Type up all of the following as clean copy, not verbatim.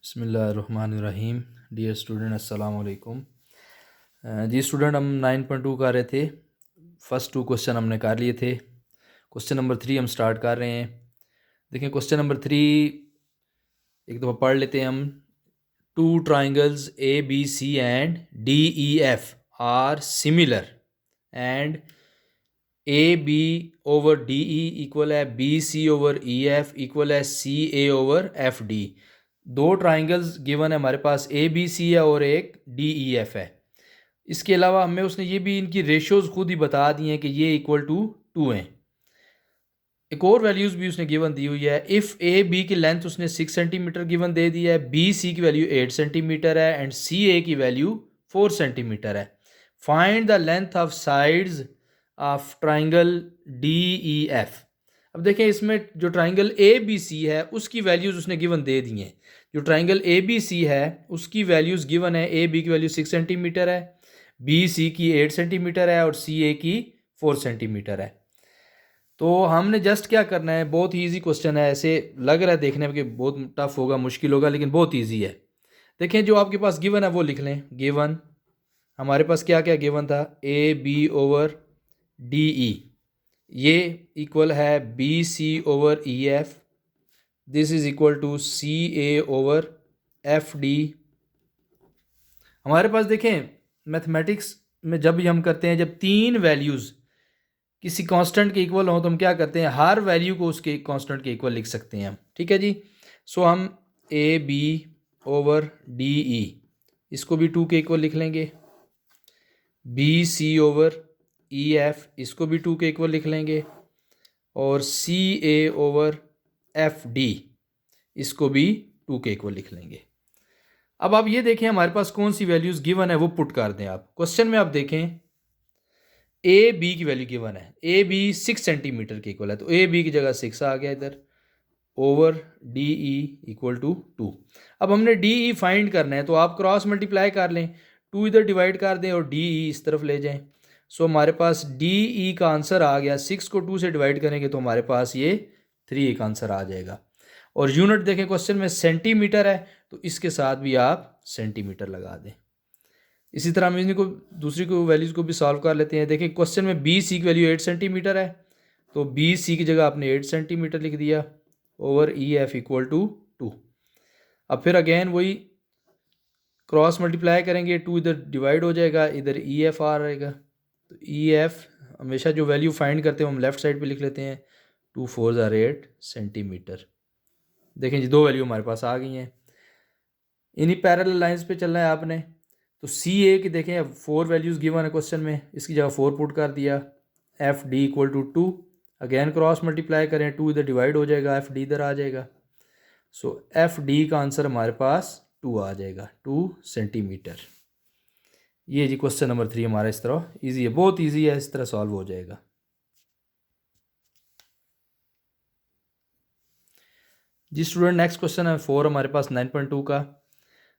बिस्मिल्लाहिर्रहमानिर्रहीम। Dear student, अस्सलाम वालेकुम। जी स्टूडेंट, हम 9.2 कर रहे थे। फर्स्ट 2 क्वेश्चन हमने कर लिए थे। क्वेश्चन नंबर 3 हम स्टार्ट कर रहे हैं। देखें, क्वेश्चन नंबर 3 एक दफ़ा पढ़ लेते हैं हम। Two triangles A B C and D E F are similar and A B over D E equal है B C over E F equal है C A over F D. दो triangles given है हमारे पास, ए B सी है और एक D E F है। इसके अलावा हमें उसने ये भी इनकी रेशोज़ खुद ही बता दी हैं कि ये इक्वल टू 2 हैं। एक और वैल्यूज़ भी उसने गिवन दी हुई है। इफ़ ए बी की लेंथ उसने 6 सेंटीमीटर गिवन दे दी है, बी सी की वैल्यू 8 सेंटीमीटर है एंड सी ए की वैल्यू 4 सेंटीमीटर है। Find the length of sides of triangle D E F. अब देखें, इसमें जो ट्राइंगल ए बी सी है उसकी वैल्यूज़ उसने गिवन दे दी हैं। जो ट्राइंगल ए बी सी है उसकी वैल्यूज़ गिवन है। ए बी की वैल्यू 6 सेंटीमीटर है, बी सी की 8 सेंटीमीटर है और सी ए की 4 सेंटीमीटर है। तो हमने जस्ट क्या करना है, बहुत ही ईजी क्वेश्चन है। ऐसे लग रहा है देखने में कि बहुत टफ होगा, मुश्किल होगा, लेकिन बहुत ईजी है। देखें, जो आपके पास गिवन है वो लिख लें। गिवन हमारे पास क्या क्या गिवन था, A B over D E, ये इक्वल है B C over E F, this is equal to C A over F D. हमारे पास देखें, मैथमेटिक्स में जब भी हम करते हैं, जब तीन वैल्यूज़ किसी कांस्टेंट के इक्वल हो तो हम क्या करते हैं, हर वैल्यू को उसके कांस्टेंट के इक्वल लिख सकते हैं हम। ठीक है जी। सो हम A B over D E, इसको भी 2 के इक्वल लिख लेंगे। B C over E F, इसको भी 2 के इक्वल लिख लेंगे। और C A over F D, इसको भी 2 के इक्वल लिख लेंगे। अब आप ये देखें हमारे पास कौन सी वैल्यूज़ गिवन है वो पुट कर दें आप। क्वेश्चन में आप देखें, ए बी की वैल्यू गिवन है। ए बी 6 सेंटीमीटर के इक्वल है, तो ए बी की जगह 6 आ गया इधर, over D E equal to 2। अब हमने डी ई फाइंड करना है, तो आप क्रॉस मल्टीप्लाई कर लें, 2 इधर डिवाइड कर दें और डी ई इस तरफ ले जाएं। सो हमारे पास डी ई का आंसर आ गया। 6 को 2 से डिवाइड करेंगे तो हमारे पास ये 3 एक आंसर आ जाएगा। और यूनिट देखें, क्वेश्चन में सेंटीमीटर है तो इसके साथ भी आप सेंटीमीटर लगा दें। इसी तरह हम इनको दूसरी को वैल्यूज़ को भी सॉल्व कर लेते हैं। देखिए, क्वेश्चन में बी सी की वैल्यू 8 सेंटीमीटर है, तो बी सी की जगह आपने 8 सेंटीमीटर लिख दिया, over E F equal to 2। अब फिर अगेन वही क्रॉस मल्टीप्लाई करेंगे, 2 इधर डिवाइड हो जाएगा, इधर ई एफ आ रहेगा। तो ई एफ हमेशा जो वैल्यू फाइंड करते हैं हम लेफ्ट साइड पे लिख लेते हैं, 2 4 ज़ार 8 सेंटीमीटर। देखें जी, 2 वैल्यू हमारे पास आ गई हैं। इन्हीं पैरेलल लाइंस पे चलना है आपने। तो सी ए की देखें, 4 वैल्यूज़ गिवन है क्वेश्चन में, इसकी जगह 4 पुट कर दिया। F D equal to 2, again cross multiply करें, 2 इधर डिवाइड हो जाएगा, एफ डी इधर आ जाएगा। सो एफ डी का आंसर हमारे पास 2 आ जाएगा, 2 सेंटीमीटर। ये जी क्वेश्चन नंबर 3 हमारा इस तरह ईजी है, बहुत ईजी है, इस तरह सॉल्व हो जाएगा। जी स्टूडेंट, नेक्स्ट क्वेश्चन है 4 हमारे पास 9.2 का।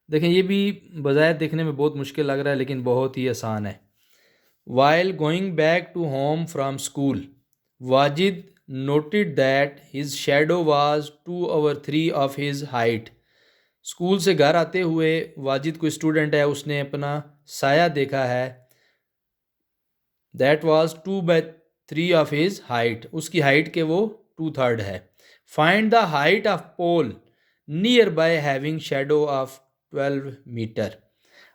देखें, ये भी बज़ाहिर देखने में बहुत मुश्किल लग रहा है लेकिन बहुत ही आसान है। While going back to home from school, Wajid noted that his shadow was 2/3 of his height. School से घर आते हुए वाजिद कोई स्टूडेंट है, उसने अपना साया देखा है, that was 2/3 of his height, उसकी हाइट के वो 2/3 है। Find the height of pole nearby having shadow of 12 metre.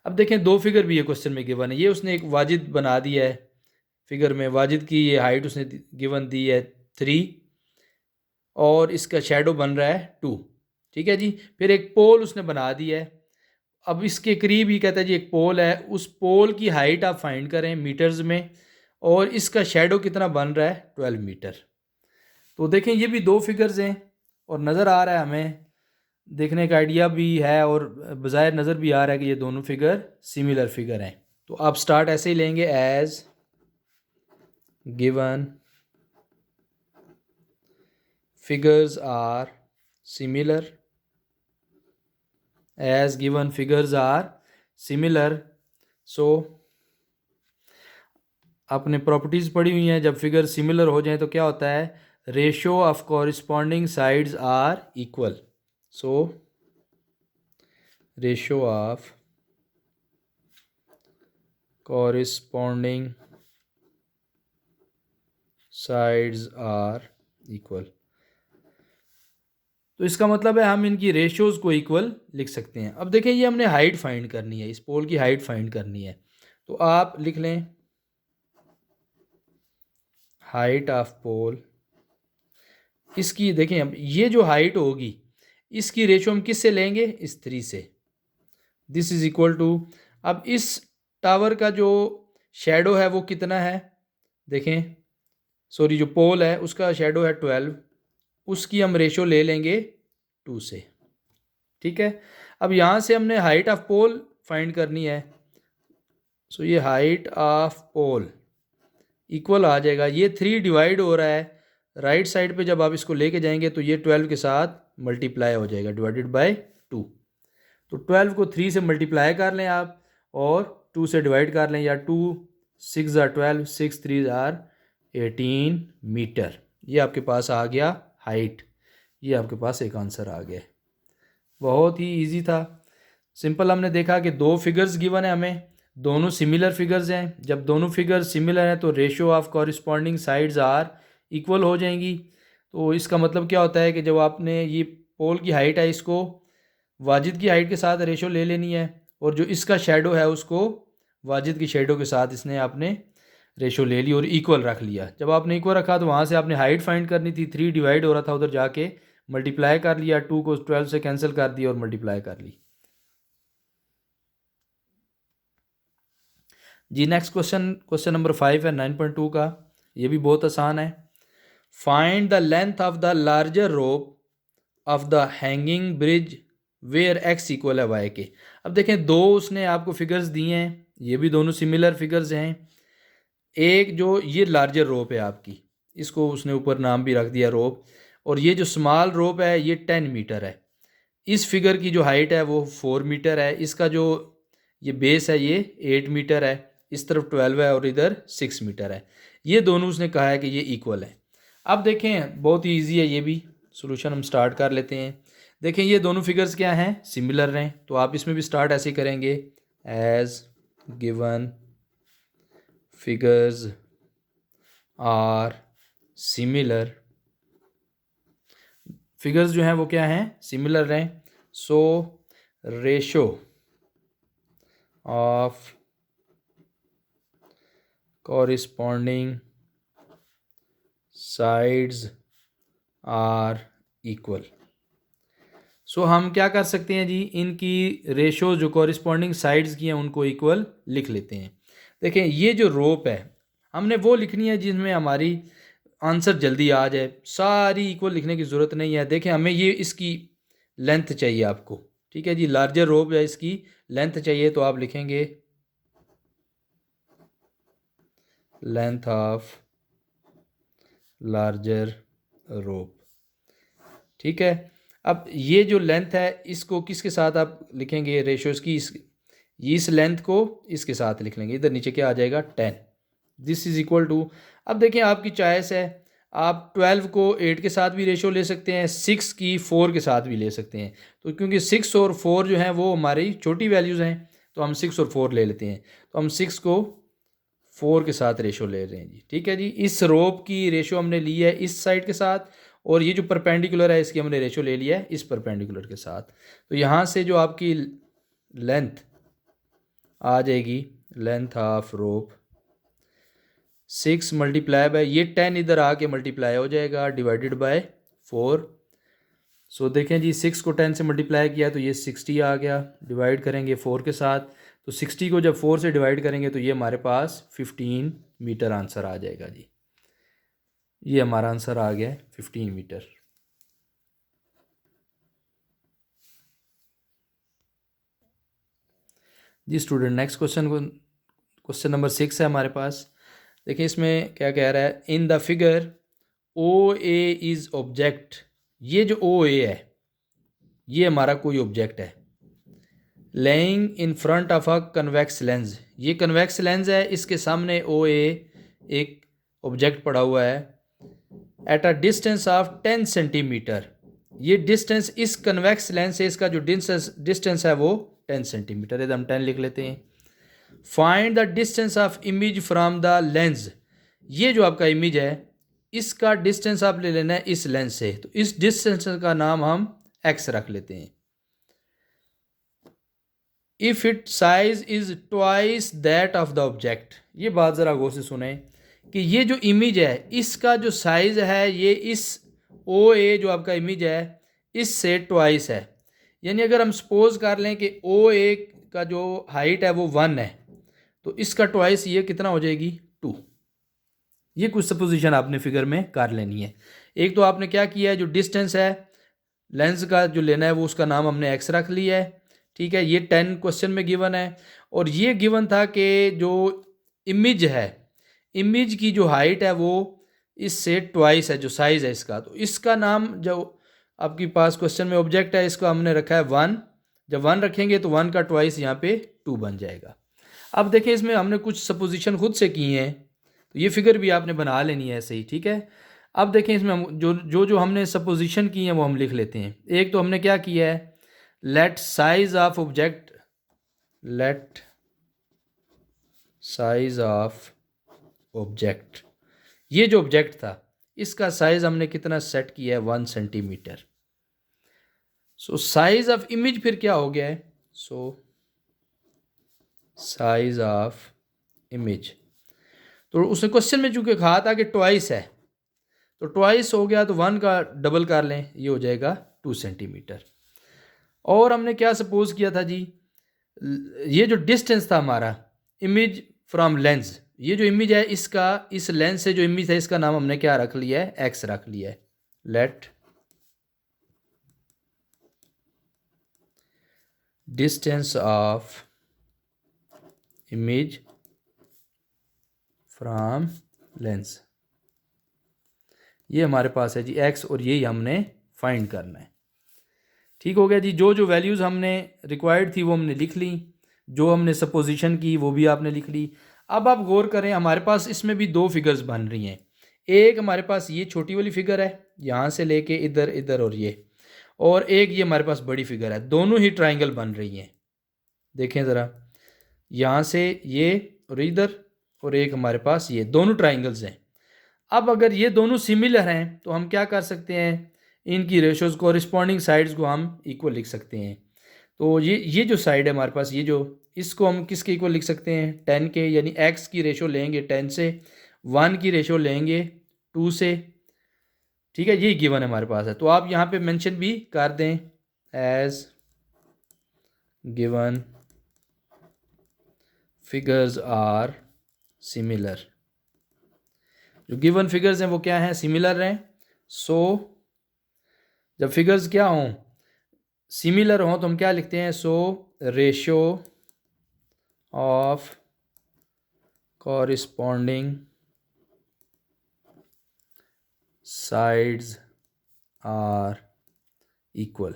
अब देखें, 2 फिगर भी ये क्वेश्चन में गिवन है। ये उसने एक वाजिद बना दिया है, फिगर में वाजिद की ये हाइट उसने गिवन दी है 3 और इसका शेडो बन रहा है 2। ठीक है जी। फिर एक पोल उसने बना दिया है। अब इसके करीब ही कहता है जी एक पोल है, उस पोल की हाइट आप फाइंड करें मीटर्स में, और इसका शेडो कितना बन रहा है 12 मीटर। तो देखें, ये भी 2 फिगर्स हैं और नज़र आ रहा है हमें, देखने का आइडिया भी है और बज़ाहिर नज़र भी आ रहा है कि ये दोनों फिगर सिमिलर फिगर हैं। तो आप स्टार्ट ऐसे ही लेंगे, as given figures are similar, as given figures are similar. So आपने प्रॉपर्टीज़ पढ़ी हुई हैं, जब फिगर सिमिलर हो जाए तो क्या होता है, ratio of corresponding sides are equal. So ratio of corresponding sides are equal. तो इसका मतलब है हम इनकी रेशियोज को इक्वल लिख सकते हैं। अब देखें, ये हमने हाइट फाइंड करनी है, इस पोल की हाइट फाइंड करनी है। तो आप लिख लें हाइट ऑफ पोल। इसकी देखें, अब ये जो हाइट होगी इसकी रेशियो हम किससे लेंगे, इस 3 से। दिस इज इक्वल टू, अब इस टावर का जो शेडो है वो कितना है, देखें, सॉरी जो पोल है उसका शेडो है 12, उसकी हम रेशियो ले लेंगे 2 से। ठीक है, अब यहाँ से हमने हाइट ऑफ पोल फाइंड करनी है। सो ये हाइट ऑफ पोल इक्वल आ जाएगा, ये 3 डिवाइड हो रहा है राइट साइड पे, जब आप इसको लेके जाएंगे तो ये 12 के साथ मल्टीप्लाई हो जाएगा डिवाइडेड बाय 2। तो 12 को 3 से मल्टीप्लाई कर लें आप और 2 से डिवाइड कर लें, या 2 6 आर 12, 6 3 आर 18 मीटर। ये आपके पास आ गया हाइट, ये आपके पास एक आंसर आ गया। बहुत ही इजी था, सिंपल। हमने देखा कि 2 फिगर्स गिवन है हमें, दोनों सिमिलर फिगर्स हैं। जब दोनों फिगर्स सिमिलर हैं तो ratio of corresponding sides are equal हो जाएंगी। तो इसका मतलब क्या होता है कि जब आपने ये पोल की हाइट है इसको वाजिद की हाइट के साथ रेशियो ले लेनी है, और जो इसका शेडो है उसको वाजिद की शेडो के साथ इसने आपने रेशियो ले ली और इक्वल रख लिया। जब आपने इक्वल रखा तो वहाँ से आपने हाइट फाइंड करनी थी, 3 डिवाइड हो रहा था, उधर जाके मल्टीप्लाई कर लिया, 2 को 12 से कैंसिल कर दिया और मल्टीप्लाई कर ली। जी नेक्स्ट क्वेश्चन, क्वेश्चन नंबर 5 है 9.2 का। ये भी बहुत आसान है। Find the length of the larger rope of the hanging bridge where X equal है वाई के। अब देखें, 2 उसने आपको फिगर्स दिए हैं, ये भी दोनों सिमिलर फिगर्स हैं। एक जो ये लार्जर रोप है आपकी, इसको उसने ऊपर नाम भी रख दिया रोप, और ये जो स्मॉल रोप है ये 10 मीटर है। इस फिगर की जो हाइट है वो 4 मीटर है, इसका जो ये बेस है ये 8 मीटर है, इस तरफ 12 है और इधर 6 मीटर है। ये दोनों उसने कहा है कि ये इक्वल है। अब देखें, बहुत ही ईजी है ये भी, सोल्यूशन हम स्टार्ट कर लेते हैं। देखें, ये दोनों फिगर्स क्या हैं, सिमिलर हैं, तो आप इसमें भी स्टार्ट ऐसे करेंगे, as given figures are similar. Figures जो हैं वो क्या हैं, सिमिलर हैं। So ratio of corresponding sides are equal. So हम क्या कर सकते हैं जी, इनकी रेशो जो कॉरिस्पॉन्डिंग साइड्स की हैं उनको इक्वल लिख लेते हैं। देखें, ये जो रोप है हमने वो लिखनी है जिसमें हमारी आंसर जल्दी आ जाए, सारी इक्वल लिखने की ज़रूरत नहीं है। देखें, हमें ये इसकी लेंथ चाहिए आपको, ठीक है जी, लार्जर रोप है, इसकी लेंथ चाहिए, तो आप लिखेंगे लेंथ ऑफ लार्जर रोप। ठीक है, अब ये जो लेंथ है इसको किसके साथ आप लिखेंगे, रेशियोज की, इस लेंथ को इसके साथ लिख लेंगे, इधर नीचे क्या आ जाएगा 10। दिस इज इक्वल टू, अब देखें आपकी चॉइस है, आप 12 को 8 के साथ भी रेशियो ले सकते हैं, 6 की 4 के साथ भी ले सकते हैं। तो क्योंकि 6 और 4 जो हैं वो हमारी छोटी वैल्यूज़ हैं, तो हम 6 और 4 ले लेते हैं। तो हम 6 को 4 के साथ रेशियो ले रहे हैं जी। ठीक है जी, इस रोप की रेशियो हमने ली है इस साइड के साथ, और ये जो परपेंडिकुलर है इसकी हमने रेशियो ले लिया है इस परपेंडिकुलर के साथ। तो यहाँ से जो आपकी लेंथ आ जाएगी, length of rope 6 multiply by ये 10 इधर आके मल्टीप्लाई हो जाएगा डिवाइडेड बाय 4। सो देखें जी, 6 को 10 से मल्टीप्लाई किया तो ये 60 आ गया, डिवाइड करेंगे 4 के साथ, तो 60 को जब 4 से डिवाइड करेंगे तो ये हमारे पास 15 मीटर आंसर आ जाएगा जी। ये हमारा आंसर आ गया 15 मीटर। जी स्टूडेंट, नेक्स्ट क्वेश्चन को, क्वेश्चन नंबर 6 है हमारे पास। देखिए इसमें क्या कह रहा है, in the figure O A is object. ये जो ओ ए है ये हमारा कोई ऑब्जेक्ट है, laying in front of a convex lens. ये कन्वेक्स लेंस है, इसके सामने ओ ए एक ऑब्जेक्ट पड़ा हुआ है, at a distance of 10 centimetre. ये डिस्टेंस इस कन्वेक्स लेंस से इसका जो डिस्टेंस है वो 10 सेंटीमीटर है, हम 10 लिख लेते हैं। Find the distance of image from the lens, ये जो आपका इमेज है इसका डिस्टेंस आप ले लेना है इस लेंस से, तो इस डिस्टेंस का नाम हम x रख लेते हैं। If it size is twice that of the object, ये बात ज़रा गौर से सुने कि ये जो इमेज है इसका जो साइज है ये इस ओ ए जो आपका इमेज है इससे ट्वाइस है। यानी अगर हम सपोज कर लें कि ओ ए का जो हाइट है वो 1 है, तो इसका ट्वाइस ये कितना हो जाएगी 2। ये कुछ सपोजिशन आपने फिगर में कर लेनी है। एक तो आपने क्या किया है, जो डिस्टेंस है लेंस का जो लेना है वो उसका नाम हमने x रख लिया है, ठीक है। ये 10 क्वेश्चन में गिवन है, और ये गिवन था कि जो इमेज है, इमेज की जो हाइट है वो इससे ट्वाइस है जो साइज़ है इसका, तो इसका नाम जो आपके पास क्वेश्चन में ऑब्जेक्ट है इसको हमने रखा है 1। जब 1 रखेंगे तो 1 का ट्वाइस यहाँ पे 2 बन जाएगा। अब देखें इसमें हमने कुछ सपोजिशन खुद से की हैं, तो ये फिगर भी आपने बना लेनी है ऐसे ही, ठीक है। अब देखें इसमें हम जो हमने सपोजिशन की हैं वो हम लिख लेते हैं। एक तो हमने क्या किया है, let size of object, let size of object, ये जो ऑब्जेक्ट था इसका साइज हमने कितना सेट किया है 1 centimetre. So size of image फिर क्या हो गया है, सो साइज ऑफ इमेज, तो उसने क्वेश्चन में चूंकि कहा था कि ट्वाइस है, तो ट्वाइस हो गया तो 1 का डबल कर लें, ये हो जाएगा 2 सेंटीमीटर। और हमने क्या सपोज किया था जी, ये जो डिस्टेंस था हमारा इमेज फ्रॉम लेंस, ये जो इमेज है इसका इस लेंस से जो इमेज है इसका नाम हमने क्या रख लिया है, x रख लिया है। Let distance of image from lens, ये हमारे पास है जी x, और यही हमने फाइंड करना है। ठीक हो गया जी। जो वैल्यूज़ हमने रिक्वायर्ड थी वो हमने लिख ली, जो हमने सपोजिशन की वो भी आपने लिख ली। अब आप गौर करें, हमारे पास इसमें भी 2 फिगर्स बन रही हैं। एक हमारे पास ये छोटी वाली फिगर है यहाँ से लेके इधर इधर, और एक ये हमारे पास बड़ी फिगर है, दोनों ही ट्राइंगल बन रही हैं। देखें ज़रा, यहाँ से ये और इधर, और एक हमारे पास ये, दोनों ट्राइंगल्स हैं। अब अगर ये दोनों सिमिलर हैं तो हम क्या कर सकते हैं, इनकी रेशोज़ कॉरिस्पॉन्डिंग साइड्स को हम इक्वल लिख सकते हैं। तो ये जो साइड है हमारे पास, ये जो, इसको हम किसके इक्वल लिख सकते हैं, 10 के, यानी x की रेशो लेंगे 10 से, 1 की रेशो लेंगे 2 से, ठीक है। ये गिवन है हमारे पास है, तो आप यहाँ पे मेंशन भी कर दें as given figures are similar. जो गिवन फिगर्स हैं वो क्या हैं, सिमिलर हैं। सो जब फिगर्स क्या हों, सिमिलर हों, तो हम क्या लिखते हैं, so ratio of corresponding sides are equal.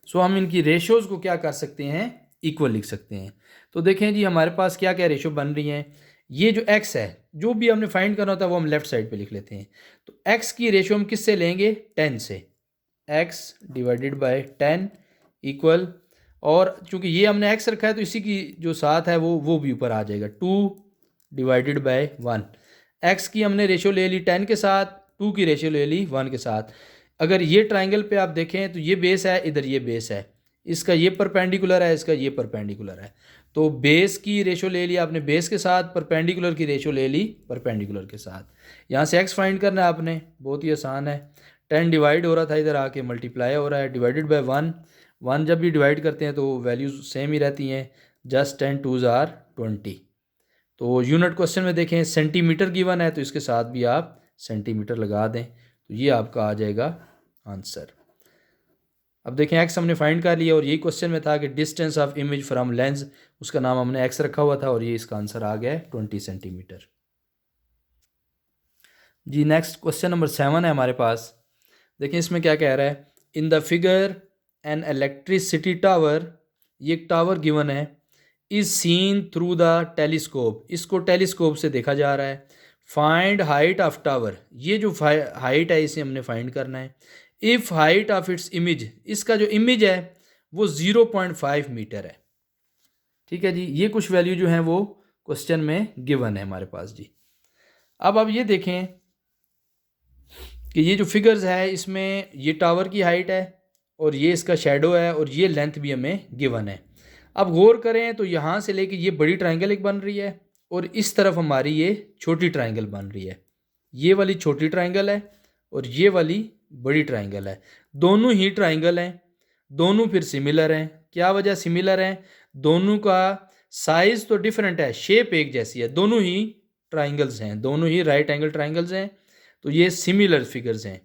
So हम इनकी रेशोज़ को क्या कर सकते हैं, इक्वल लिख सकते हैं। तो देखें जी हमारे पास क्या क्या रेशो बन रही हैं। ये जो x है, जो भी हमने फाइंड करना होता है वो हम लेफ़्ट साइड पे लिख लेते हैं। तो x की रेशो हम किससे लेंगे, 10 से, x डिवाइडेड बाय 10 इक्वल, और चूंकि ये हमने x रखा है तो इसी की जो साथ है वो भी ऊपर आ जाएगा, 2 डिवाइडेड बाय 1। x की हमने रेशो ले ली 10 के साथ, 2 की रेशो ले ली 1 के साथ। अगर ये ट्राइंगल पे आप देखें तो ये बेस है, इधर ये बेस है, इसका ये परपेंडिकुलर है, इसका ये परपेंडिकुलर है। तो बेस की रेशो ले ली आपने बेस के साथ, परपेंडिकुलर की रेशो ले ली परपेंडिकुलर के साथ। यहाँ से x फाइंड करना है आपने, बहुत ही आसान है। 10 डिवाइड हो रहा था, इधर आके मल्टीप्लाई हो रहा है, डिवाइडेड बाय 1। 1 जब भी डिवाइड करते हैं तो वैल्यूज़ सेम ही रहती हैं, जस्ट 10 2s आर 20। तो यूनिट क्वेश्चन में देखें सेंटीमीटर गिवन है, तो इसके साथ भी आप सेंटीमीटर लगा दें, तो ये आपका आ जाएगा आंसर। अब देखें x हमने फाइंड कर लिया, और यही क्वेश्चन में था कि distance of image from lens, उसका नाम हमने x रखा हुआ था, और ये इसका आंसर आ गया है 20 सेंटीमीटर। जी नेक्स्ट क्वेश्चन नंबर 7 है हमारे पास। देखें इसमें क्या कह रहा है, in the figure N electricity tower, ये एक टावर गिवन है, is seen through the telescope, इसको टेलीस्कोप से देखा जा रहा है। फाइंड हाइट ऑफ टावर, ये जो हाइट है इसे हमने फाइंड करना है। If height of its image, इसका जो इमेज है वो 0.5 मीटर है। ठीक है जी, ये कुछ वैल्यू जो हैं वो क्वेश्चन में गिवन है हमारे पास जी। अब आप ये देखें कि ये जो फिगर्स है इसमें ये टावर की हाइट है और ये इसका शेडो है और ये लेंथ भी हमें गिवन है। अब गौर करें तो यहाँ से लेके ये बड़ी ट्रायंगल एक बन रही है और इस तरफ हमारी ये छोटी ट्रायंगल बन रही है। ये वाली छोटी ट्रायंगल है और ये वाली बड़ी ट्रायंगल है। दोनों ही ट्रायंगल हैं, दोनों फिर सिमिलर हैं। क्या वजह सिमिलर है? दोनों का साइज़ तो डिफरेंट है, शेप एक जैसी है। दोनों ही ट्रायंगल्स हैं, दोनों ही राइट एंगल ट्रायंगल्स हैं, तो ये सिमिलर फिगर्स हैं।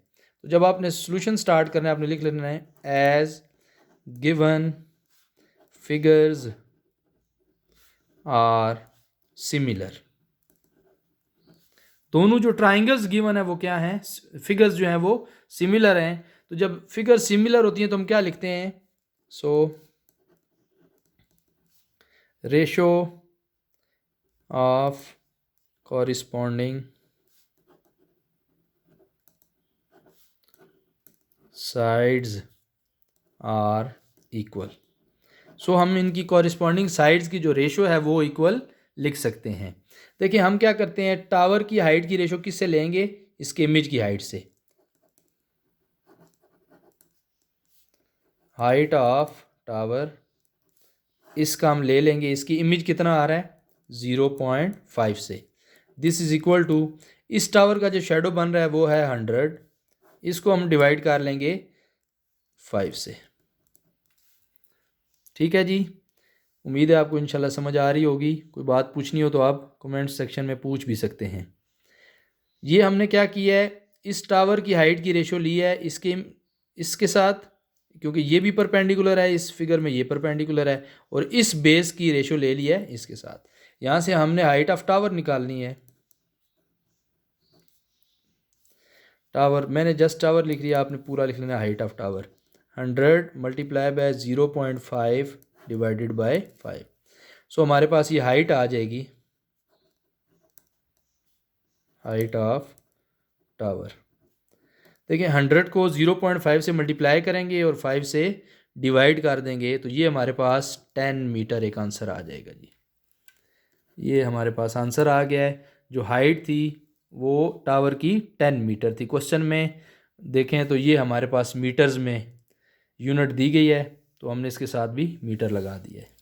तो जब आपने सॉल्यूशन स्टार्ट करना है आपने लिख लेना है as given figures are similar. दोनों जो ट्राइंगल्स गिवन है वो क्या हैं? फिगर्स जो हैं वो सिमिलर हैं। तो जब फिगर सिमिलर होती हैं तो हम क्या लिखते हैं? So ratio of corresponding sides are equal. So हम इनकी कॉरिस्पॉन्डिंग साइड्स की जो रेशो है वो इक्वल लिख सकते हैं। देखिए हम क्या करते हैं, टावर की हाइट की रेशो किससे लेंगे? इसके इमेज की हाइट से। हाइट ऑफ टावर, इसका हम ले लेंगे, इसकी इमेज कितना आ रहा है? 0.5 से। दिस इज इक्वल टू, इस टावर का जो शेडो बन रहा है वो है 100, इसको हम डिवाइड कर लेंगे 5 से। ठीक है जी, उम्मीद है आपको इंशाल्लाह समझ आ रही होगी। कोई बात पूछनी हो तो आप कमेंट सेक्शन में पूछ भी सकते हैं। ये हमने क्या किया है, इस टावर की हाइट की रेशो ली है इसके साथ, क्योंकि ये भी परपेंडिकुलर है, इस फिगर में ये परपेंडिकुलर है, और इस बेस की रेशो ले ली है इसके साथ। यहाँ से हमने हाइट ऑफ टावर निकालनी है। टावर मैंने जस्ट टावर लिख लिया, आपने पूरा लिख लेना height of tower. 100 multiply by 0.5 divided by 5। सो हमारे पास ये हाइट आ जाएगी, हाइट ऑफ टावर। देखिए 100 को 0.5 से मल्टीप्लाई करेंगे और 5 से डिवाइड कर देंगे तो ये हमारे पास 10 मीटर एक आंसर आ जाएगा जी। ये हमारे पास आंसर आ गया है। जो हाइट थी वो टावर की 10 मीटर थी। क्वेश्चन में देखें तो ये हमारे पास मीटर्स में यूनिट दी गई है, तो हमने इसके साथ भी मीटर लगा दिया है।